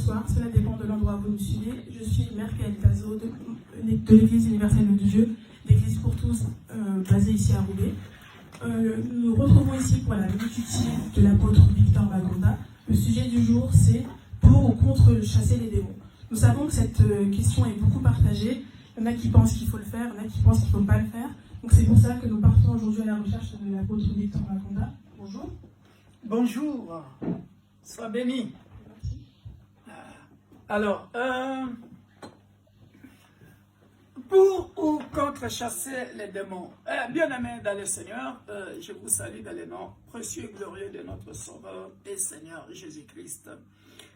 bonsoir, cela dépend de l'endroit où vous nous suivez. Je suis Merkel Tazo de l'Église universelle de Dieu, l'Église pour tous, basée ici à Roubaix. Nous nous retrouvons ici pour la minute utile de l'apôtre Victor Magonda. Le sujet du jour, c'est pour ou contre chasser les démons. Nous savons que cette question est beaucoup partagée. Il y en a qui pensent qu'il faut le faire, il y en a qui pensent qu'il ne faut pas le faire. Donc c'est pour ça que nous partons aujourd'hui à la recherche de l'apôtre Victor Magonda. Bonjour. Bonjour. Sois béni. Alors, pour ou contre chasser les démons. Bien-aimés dans le Seigneur, je vous salue dans le nom précieux et glorieux de notre Sauveur et Seigneur Jésus-Christ.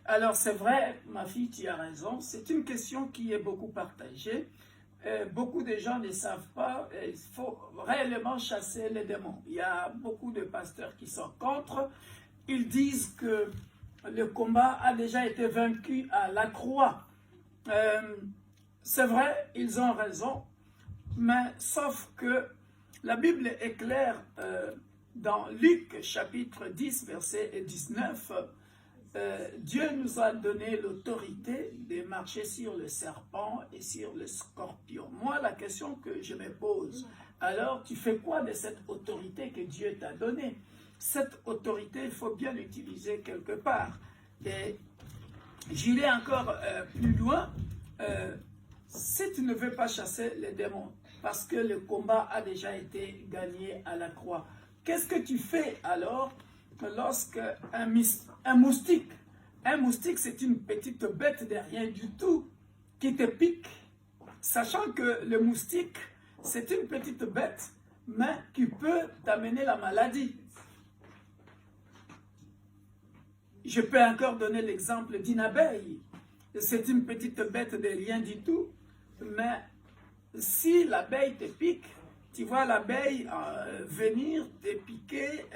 Alors, c'est vrai, ma fille, tu as raison, c'est une question qui est beaucoup partagée. Beaucoup de gens ne savent pas, il faut réellement chasser les démons. Il y a beaucoup de pasteurs qui sont contre. Ils disent que le combat a déjà été vaincu à la croix. C'est vrai, ils ont raison, mais sauf que la Bible est claire dans Luc chapitre 10, verset 19. Dieu nous a donné l'autorité de marcher sur le serpent et sur le scorpion. Moi, la question que je me pose, alors tu fais quoi de cette autorité que Dieu t'a donnée? Cette autorité, il faut bien l'utiliser quelque part. Et j'irai encore plus loin. Si tu ne veux pas chasser les démons, parce que le combat a déjà été gagné à la croix, qu'est-ce que tu fais alors lorsque un moustique c'est une petite bête de rien du tout qui te pique, sachant que le moustique c'est une petite bête, mais qui peut t'amener la maladie. Je peux encore donner l'exemple d'une abeille. C'est une petite bête de rien du tout, mais si l'abeille te pique, tu vois l'abeille venir te piquer.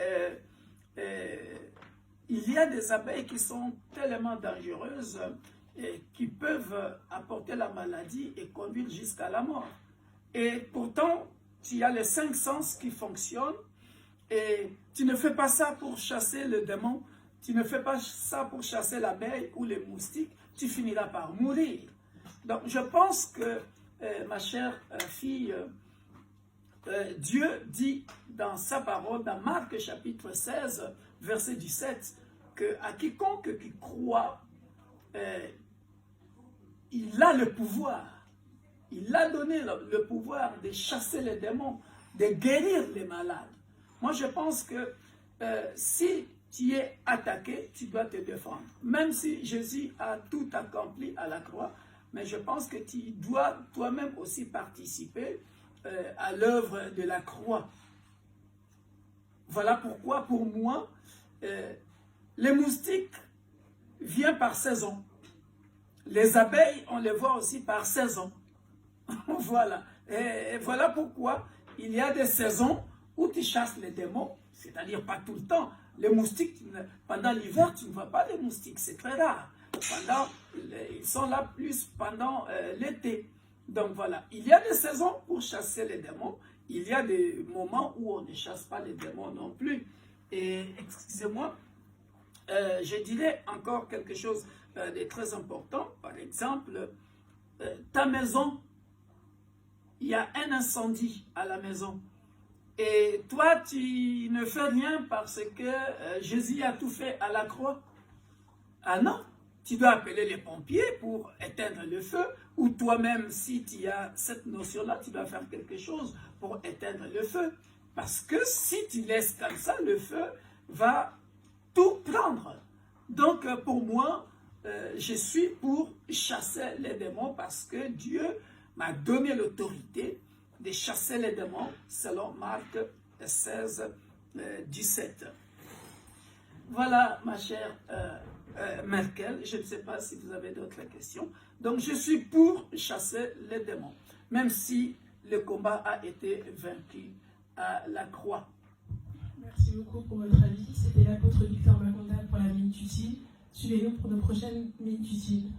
Il y a des abeilles qui sont tellement dangereuses et qui peuvent apporter la maladie et conduire jusqu'à la mort. Et pourtant, tu as les 5 sens qui fonctionnent et tu ne fais pas ça pour chasser le démon, tu ne fais pas ça pour chasser l'abeille ou les moustiques, tu finiras par mourir. Donc je pense que, ma chère fille, Dieu dit dans sa parole, dans Marc chapitre 16, verset 17, qu'à quiconque qui croit, il a le pouvoir. Il a donné le pouvoir de chasser les démons, de guérir les malades. Moi, je pense que si tu es attaqué, tu dois te défendre. Même si Jésus a tout accompli à la croix, mais je pense que tu dois toi-même aussi participer à l'œuvre de la croix. Voilà pourquoi, pour moi, les moustiques viennent par saison. Les abeilles, on les voit aussi par saison. Voilà. Et voilà pourquoi il y a des saisons où tu chasses les démons, c'est-à-dire pas tout le temps. Les moustiques, pendant l'hiver, tu ne vois pas les moustiques, c'est très rare. Ils sont là plus pendant l'été. Donc voilà, il y a des saisons pour chasser les démons. Il y a des moments où on ne chasse pas les démons non plus. Et excusez-moi, je dirais encore quelque chose de très important. Par exemple, ta maison, il y a un incendie à la maison. Et toi, tu ne fais rien parce que Jésus a tout fait à la croix. Ah non, tu dois appeler les pompiers pour éteindre le feu, ou toi-même, si tu as cette notion-là, tu dois faire quelque chose pour éteindre le feu. Parce que si tu laisses comme ça, le feu va tout prendre. Donc, pour moi, je suis pour chasser les démons parce que Dieu m'a donné l'autorité de chasser les démons selon Marc 16, 17. Voilà, ma chère Merkel, je ne sais pas si vous avez d'autres questions. Donc, je suis pour chasser les démons, même si le combat a été vaincu à la croix. Merci beaucoup pour votre avis. C'était l'apôtre Victor Magonda pour la Minute Utile. Suivez-nous pour nos prochaines Minutes Utiles.